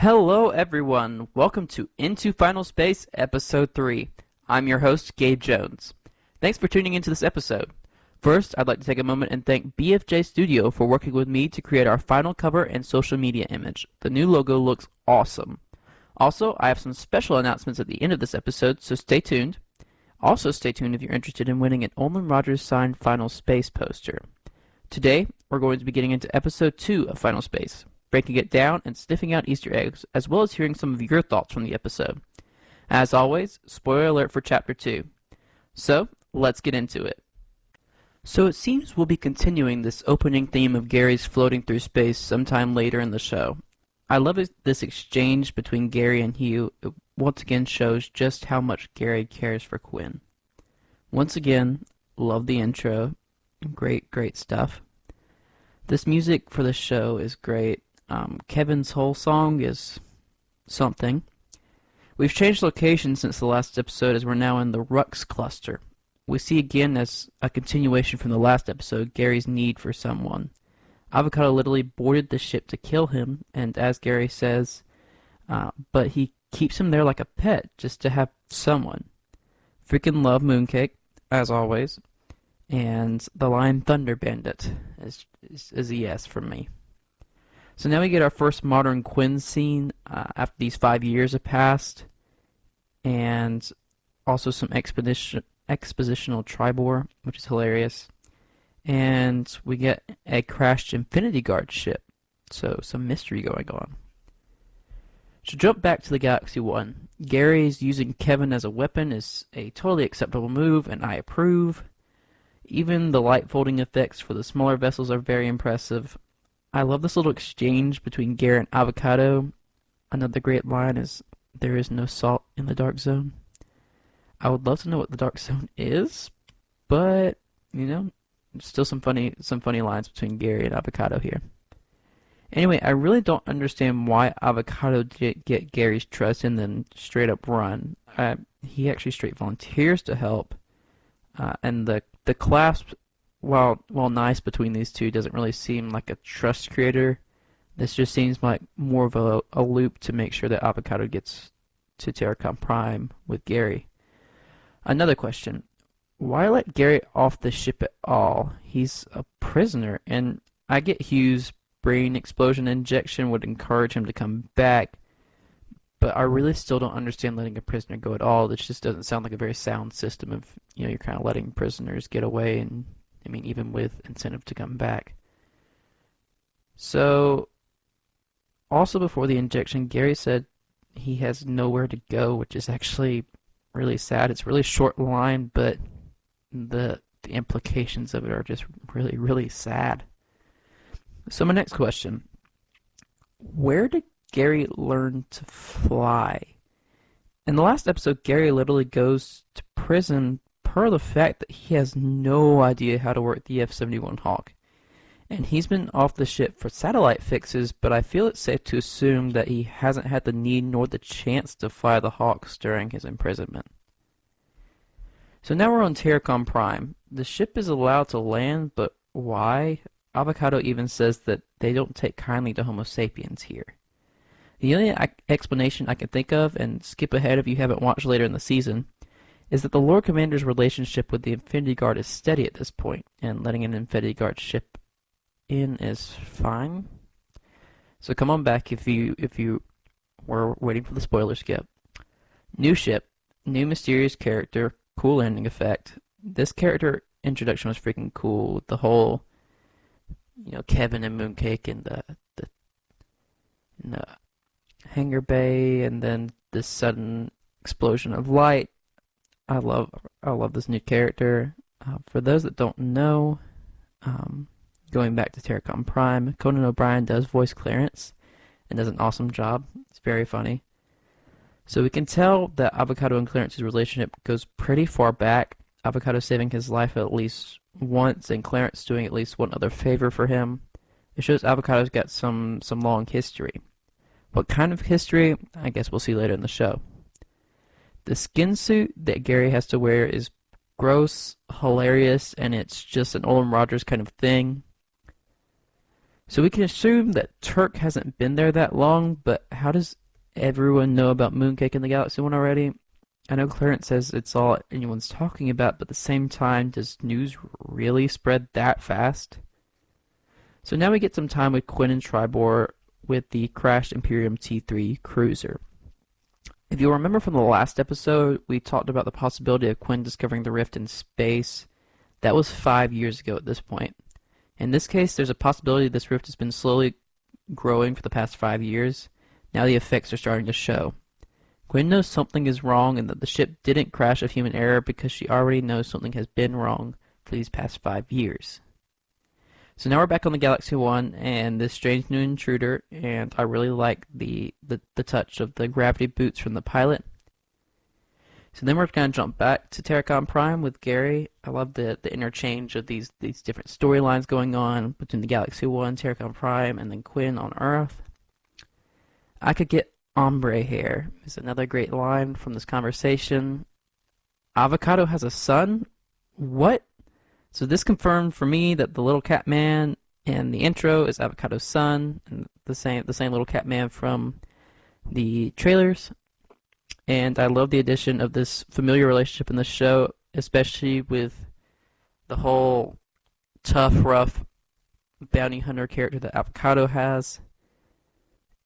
Hello everyone, welcome to Into Final Space Episode 3. I'm your host, Gabe Jones. Thanks for tuning into this episode. First, I'd like to take a moment and thank BFJ Studio for working with me to create our final cover and social media image. The new logo looks awesome. Also, I have some special announcements at the end of this episode, so stay tuned. Also stay tuned if you're interested in winning an Olan Rogers signed Final Space poster. Today, we're going to be getting into Episode 2 of Final Space, breaking it down and sniffing out Easter eggs, as well as hearing some of your thoughts from the episode. As always, spoiler alert for Chapter 2. So, let's get into it. So it seems we'll be continuing this opening theme of Gary's floating through space sometime later in the show. I love this exchange between Gary and Hugh. It once again shows just how much Gary cares for Quinn. Once again, love the intro. Great stuff. This music for the show is great. Kevin's whole song is something. We've changed location since the last episode as we're now in the Rux cluster. We see again as a continuation from the last episode, Gary's need for someone. Garycato literally boarded the ship to kill him, and as Gary says, but he keeps him there like a pet just to have someone. Freaking love Mooncake, as always, and the line Thunder Bandit is a yes from me. So now we get our first modern Quinn scene after these 5 years have passed, and also some expositional tribor, which is hilarious. And we get a crashed Infinity Guard ship, so some mystery going on. To jump back to the Galaxy 1, Gary's using Kevin as a weapon is a totally acceptable move, and I approve. Even the light folding effects for the smaller vessels are very impressive. I love this little exchange between Gary and Garycato. Another great line is, "There is no salt in the dark zone." I would love to know what the dark zone is, but, still some funny lines between Gary and Garycato here. Anyway, I really don't understand why Garycato didn't get Gary's trust and then straight up run. He actually straight volunteers to help, and the clasp, while nice between these two, doesn't really seem like a trust creator. This just seems like more of a loop to make sure that Garycato gets to Terracom Prime with Gary. Another question. Why let Gary off the ship at all? He's a prisoner, and I get Hugh's brain explosion injection would encourage him to come back, but I really still don't understand letting a prisoner go at all. This just doesn't sound like a very sound system of, you're kind of letting prisoners get away, and even with incentive to come back. So, also before the injection, Gary said he has nowhere to go, which is actually really sad. It's a really short line, but the implications of it are just really sad. So my next question, where did Gary learn to fly? In the last episode, Gary literally goes to prison per the fact that he has no idea how to work the F-71 Hawk. And he's been off the ship for satellite fixes, but I feel it's safe to assume that he hasn't had the need nor the chance to fly the Hawks during his imprisonment. So now we're on Terracom Prime. The ship is allowed to land, but why? Garycato even says that they don't take kindly to Homo sapiens here. The only explanation I can think of, and skip ahead if you haven't watched later in the season, is that the Lord Commander's relationship with the Infinity Guard is steady at this point, and letting an Infinity Guard ship in is fine. So come on back if you were waiting for the spoiler skip. New ship, new mysterious character, cool landing effect. This character introduction was freaking cool. The whole, Kevin and Mooncake in the hangar bay, and then this sudden explosion of light. I love this new character. For those that don't know, going back to Terracom Prime, Conan O'Brien does voice Clarence and does an awesome job. It's very funny. So we can tell that Garycato and Clarence's relationship goes pretty far back. Garycato saving his life at least once, and Clarence doing at least one other favor for him. It shows Garycato's got some long history. What kind of history? I guess we'll see later in the show. The skin suit that Gary has to wear is gross, hilarious, and it's just an Olan Rogers kind of thing. So we can assume that Turk hasn't been there that long, but how does everyone know about Mooncake in the Galaxy 1 already? I know Clarence says it's all anyone's talking about, but at the same time, does news really spread that fast? So now we get some time with Quinn and Tribor with the crashed Imperium T3 cruiser. If you'll remember from the last episode, we talked about the possibility of Quinn discovering the rift in space. That was 5 years ago at this point. In this case, there's a possibility this rift has been slowly growing for the past 5 years. Now the effects are starting to show. Quinn knows something is wrong and that the ship didn't crash of human error because she already knows something has been wrong for these past 5 years. So now we're back on the Galaxy 1 and this strange new intruder, and I really like the touch of the gravity boots from the pilot. So then we're going to jump back to Terracon Prime with Gary. I love the interchange of these different storylines going on between the Galaxy 1, Terracon Prime, and then Quinn on Earth. I could get ombre hair is another great line from this conversation. Avocado has a son? What? So this confirmed for me that the little cat man in the intro is Avocado's son, and the same little cat man from the trailers. And I love the addition of this familiar relationship in the show, especially with the whole tough, rough bounty hunter character that Avocado has.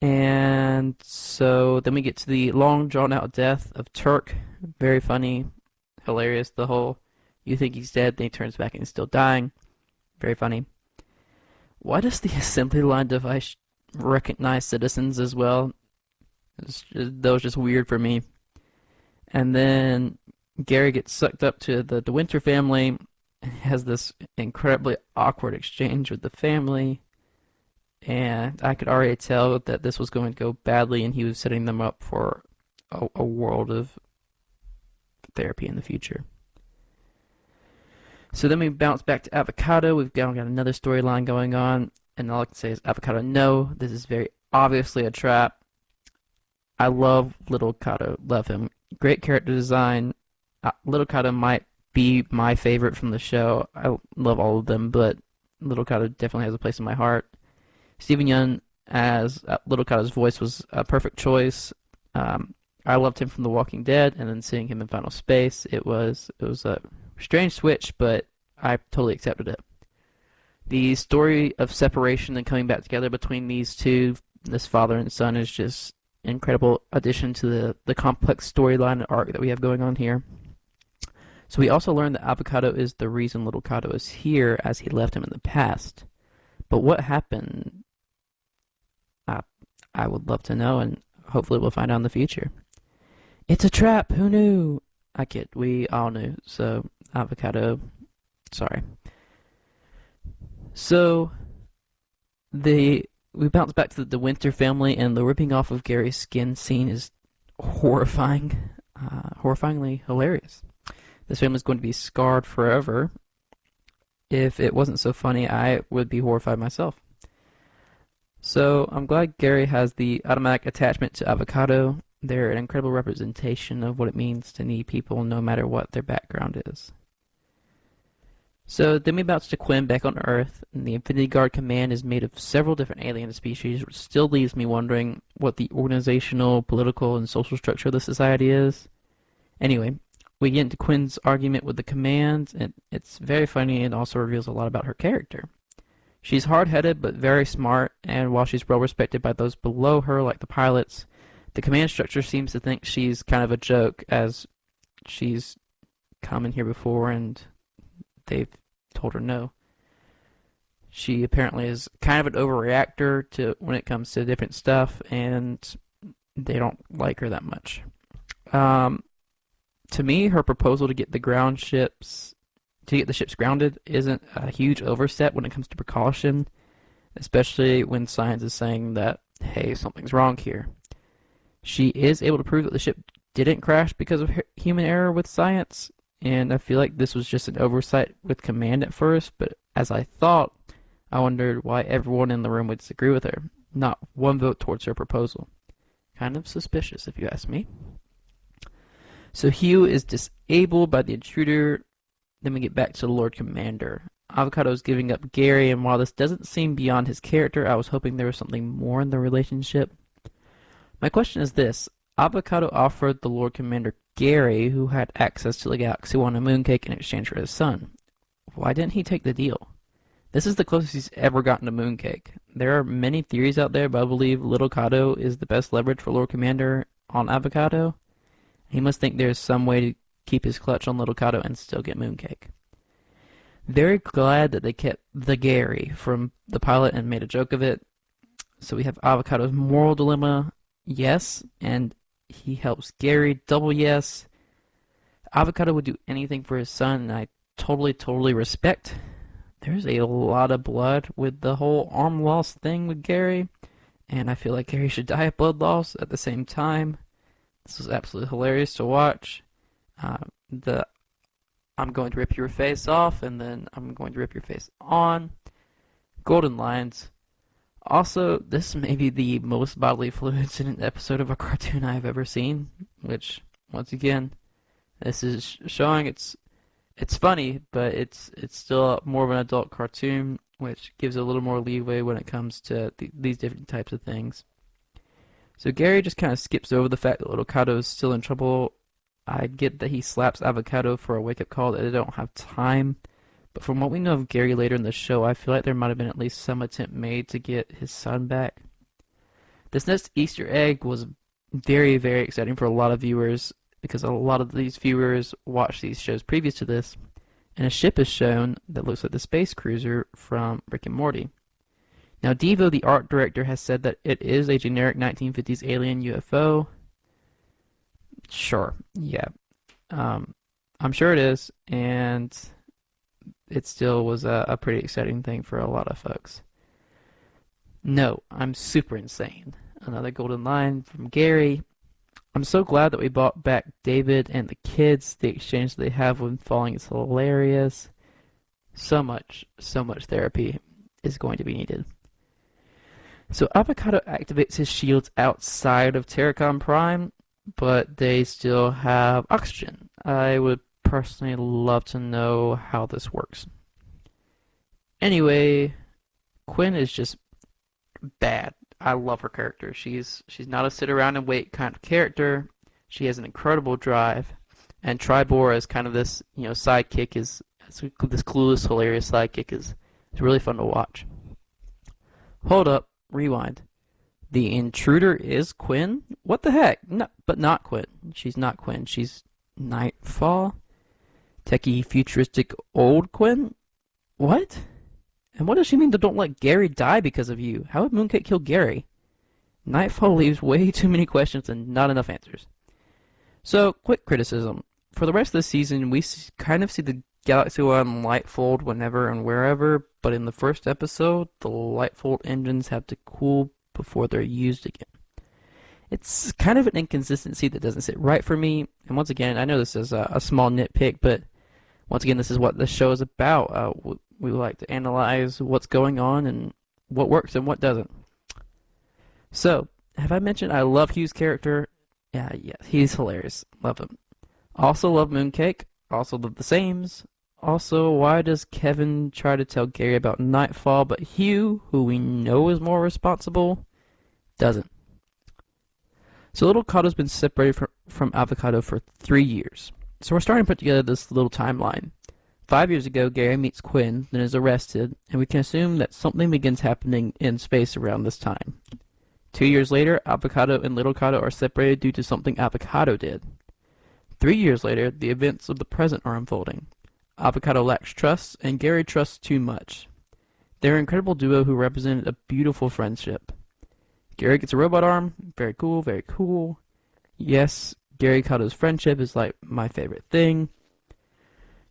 And so then we get to the long drawn out death of Turk. Very funny, hilarious. The whole, you think he's dead, then he turns back and he's still dying. Very funny. Why does the assembly line device recognize citizens as well? That was just weird for me. And then Gary gets sucked up to the Winter family and has this incredibly awkward exchange with the family. And I could already tell that this was going to go badly, and he was setting them up for a world of therapy in the future. So then we bounce back to Avocado. We've got another storyline going on, and all I can say is, Avocado, no, this is very obviously a trap. I love Little Cato, love him. Great character design. Little Cato might be my favorite from the show. I love all of them, but Little Cato definitely has a place in my heart. Stephen Yeun as Little Cato's voice was a perfect choice. I loved him from The Walking Dead, and then seeing him in Final Space, it was a strange switch, but I totally accepted it. The story of separation and coming back together between these two, this father and son, is just an incredible addition to the complex storyline and arc that we have going on here. So we also learned that Avocado is the reason Little Cato is here, as he left him in the past. But what happened? I would love to know, and hopefully we'll find out in the future. It's a trap! Who knew? I kid. We all knew. So, Avocado, sorry. So, we bounce back to the Winter family, and the ripping off of Gary's skin scene is horrifying. Horrifyingly hilarious. This family is going to be scarred forever. If it wasn't so funny, I would be horrified myself. So I'm glad Gary has the automatic attachment to Avocado. They're an incredible representation of what it means to need people no matter what their background is. So then we bounce to Quinn back on Earth, and the Infinity Guard command is made of several different alien species, which still leaves me wondering what the organizational, political, and social structure of the society is. Anyway, we get into Quinn's argument with the command, and it's very funny and also reveals a lot about her character. She's hard-headed but very smart, and while she's well-respected by those below her, like the pilots, the command structure seems to think she's kind of a joke, as she's come in here before and they've told her no. She apparently is kind of an overreactor to when it comes to different stuff, and they don't like her that much. To me, her proposal to get the ships grounded isn't a huge overstep when it comes to precaution, especially when science is saying that, hey, something's wrong here. She is able to prove that the ship didn't crash because of human error with science, and I feel like this was just an oversight with command at first, but as I thought, I wondered why everyone in the room would disagree with her. Not one vote towards her proposal. Kind of suspicious, if you ask me. So Hugh is disabled by the intruder. Then we get back to the Lord Commander. Avocado is giving up Gary, and while this doesn't seem beyond his character, I was hoping there was something more in the relationship. My question is this. Avocado offered the Lord Commander Gary, who had access to the Galaxy 1 and Mooncake in exchange for his son. Why didn't he take the deal? This is the closest he's ever gotten to Mooncake. There are many theories out there, but I believe Little Cato is the best leverage for Lord Commander on Avocado. He must think there's some way to keep his clutch on Little Cato and still get Mooncake. Very glad that they kept the Gary from the pilot and made a joke of it. So we have Avocado's moral dilemma, yes, and he helps Gary, double yes. Avocado would do anything for his son, and I totally respect. There's a lot of blood with the whole arm loss thing with Gary, and I feel like Gary should die of blood loss at the same time. This was absolutely hilarious to watch. I'm going to rip your face off, and then I'm going to rip your face on. Golden lines. Also, this may be the most bodily fluids in an episode of a cartoon I've ever seen, which, once again, this is showing it's funny, but it's still more of an adult cartoon, which gives a little more leeway when it comes to these different types of things. So Gary just kind of skips over the fact that Little Cato is still in trouble. I get that he slaps Avocado for a wake-up call that they don't have time, but from what we know of Gary later in the show, I feel like there might have been at least some attempt made to get his son back. This next Easter egg was very exciting for a lot of viewers, because a lot of these viewers watched these shows previous to this, and a ship is shown that looks like the space cruiser from Rick and Morty. Now Devo, the art director, has said that it is a generic 1950s alien UFO. Sure, yeah. I'm sure it is, and it still was a pretty exciting thing for a lot of folks. No, I'm super insane. Another golden line from Gary. I'm so glad that we brought back David and the kids. The exchange they have when falling is hilarious. So much therapy is going to be needed. So Avocado activates his shields outside of Terracon Prime, but they still have oxygen. I would personally love to know how this works. Anyway, Quinn is just bad. I love her character. She's not a sit around and wait kind of character. She has an incredible drive, and Tribor as kind of this sidekick is this clueless, hilarious sidekick is really fun to watch. Hold up, rewind. The intruder is Quinn? What the heck? No, but not Quinn. She's not Quinn. She's Nightfall. Techie, futuristic, old Quinn? What? And what does she mean to don't let Gary die because of you? How would Mooncake kill Gary? Nightfall leaves way too many questions and not enough answers. So, quick criticism. For the rest of the season, we kind of see the Galaxy 1 lightfold whenever and wherever, but in the first episode, the lightfold engines have to cool before they're used again. It's kind of an inconsistency that doesn't sit right for me, and once again, I know this is a small nitpick, but once again, this is what the show is about. We like to analyze what's going on and what works and what doesn't. So, have I mentioned I love Hugh's character? Yeah, he's hilarious. Love him. Also love Mooncake. Also love the Sames. Also, why does Kevin try to tell Gary about Nightfall, but Hugh, who we know is more responsible, doesn't? So Little Cato's been separated from Avocado for 3 years. So we're starting to put together this little timeline. 5 years ago, Gary meets Quinn, then is arrested, and we can assume that something begins happening in space around this time. 2 years later, Avocado and Little Cato are separated due to something Avocado did. 3 years later, the events of the present are unfolding. Avocado lacks trust, and Gary trusts too much. They're an incredible duo who represented a beautiful friendship. Gary gets a robot arm. Very cool, very cool. Yes, Garycato's friendship is like my favorite thing.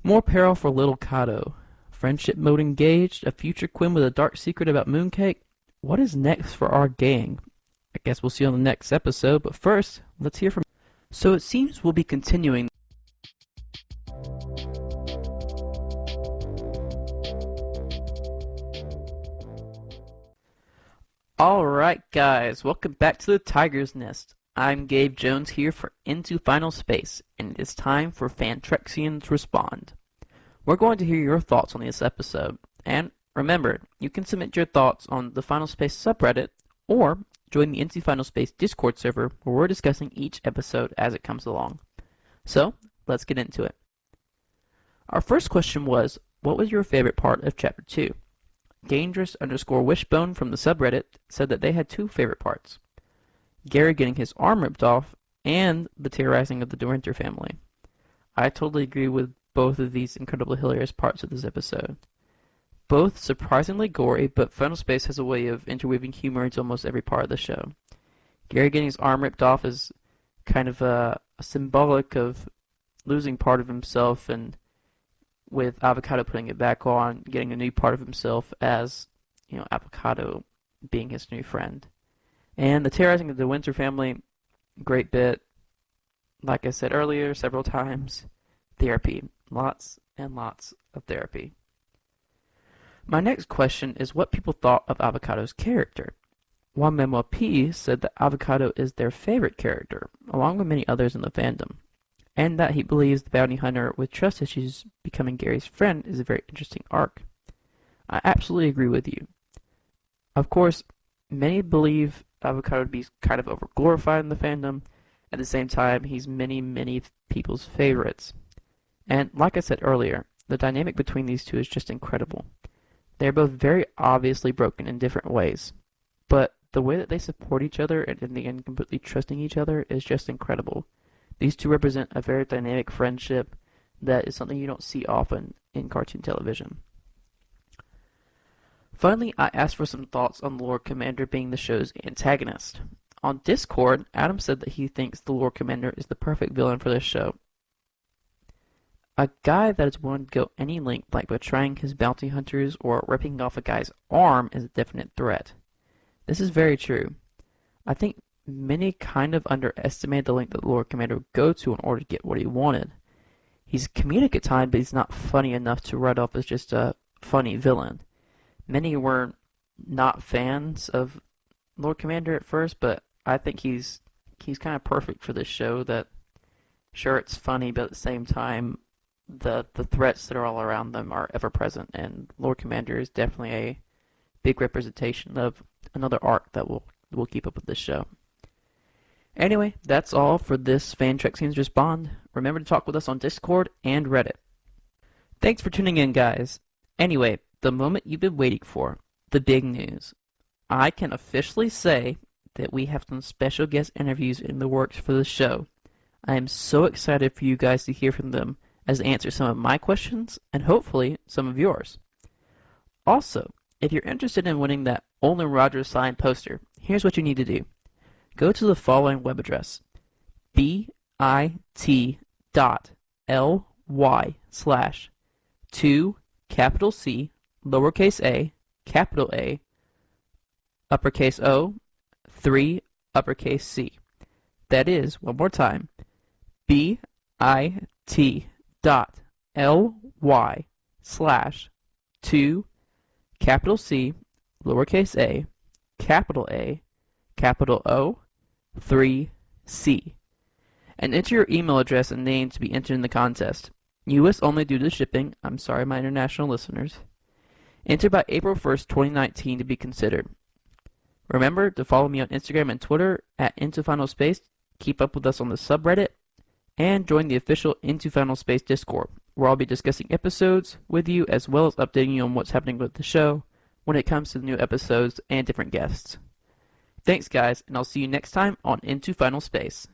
More peril for Little Cato. Friendship mode engaged. A future Quinn with a dark secret about Mooncake. What is next for our gang? I guess we'll see on the next episode, but first, let's hear from... So it seems we'll be continuing... Alright guys, welcome back to the Tiger's Nest. I'm Gabe Jones here for Into Final Space, and it is time for Fantrexians Respond. We're going to hear your thoughts on this episode, and remember, you can submit your thoughts on the Final Space subreddit, or join the Into Final Space Discord server where we're discussing each episode as it comes along. So, let's get into it. Our first question was, what was your favorite part of Chapter 2? Dangerous_Wishbone from the subreddit said that they had two favorite parts. Gary getting his arm ripped off, and the terrorizing of the De Winter family. I totally agree with both of these incredibly hilarious parts of this episode. Both surprisingly gory, but Final Space has a way of interweaving humor into almost every part of the show. Gary getting his arm ripped off is kind of a symbolic of losing part of himself, and with Avocado putting it back on, getting a new part of himself as, Avocado being his new friend. And the terrorizing of the Winter family, great bit. Like I said earlier several times, therapy. Lots and lots of therapy. My next question is what people thought of Avocado's character. One Memo P said that Avocado is their favorite character, along with many others in the fandom, and that he believes the bounty hunter with trust issues becoming Gary's friend is a very interesting arc. I absolutely agree with you. Of course, many believe Avocado to be kind of overglorified in the fandom. At the same time, he's many people's favorites. And like I said earlier, the dynamic between these two is just incredible. They're both very obviously broken in different ways, but the way that they support each other and in the end completely trusting each other is just incredible. These two represent a very dynamic friendship that is something you don't see often in cartoon television. Finally, I asked for some thoughts on Lord Commander being the show's antagonist. On Discord, Adam said that he thinks the Lord Commander is the perfect villain for this show. A guy that is willing to go any length, like betraying his bounty hunters or ripping off a guy's arm, is a definite threat. This is very true. I think many kind of underestimate the length that the Lord Commander would go to in order to get what he wanted. He's comedic at times, but he's not funny enough to write off as just a funny villain. Many were not fans of Lord Commander at first, but I think he's kind of perfect for this show. That sure, it's funny, but at the same time, the threats that are all around them are ever present, and Lord Commander is definitely a big representation of another arc that we'll keep up with this show. Anyway, that's all for this Fan Trek Scenes Respond. Remember to talk with us on Discord and Reddit. Thanks for tuning in, guys. Anyway, the moment you've been waiting for, the big news. I can officially say that we have some special guest interviews in the works for the show. I am so excited for you guys to hear from them as they answer some of my questions and hopefully some of yours. Also, if you're interested in winning that Olan Rogers signed poster, here's what you need to do. Go to the following web address, bit.ly/2 capital C lowercase a capital A uppercase O 3 uppercase C. That is, one more time, bit.ly/2 capital C lowercase a capital O 3 C. And enter your email address and name to be entered in the contest. US only due to shipping. I'm sorry, my international listeners. Enter by April 1st, 2019 to be considered. Remember to follow me on Instagram and Twitter at Into Final Space, keep up with us on the subreddit, and join the official Into Final Space Discord, where I'll be discussing episodes with you as well as updating you on what's happening with the show when it comes to the new episodes and different guests. Thanks, guys, and I'll see you next time on Into Final Space.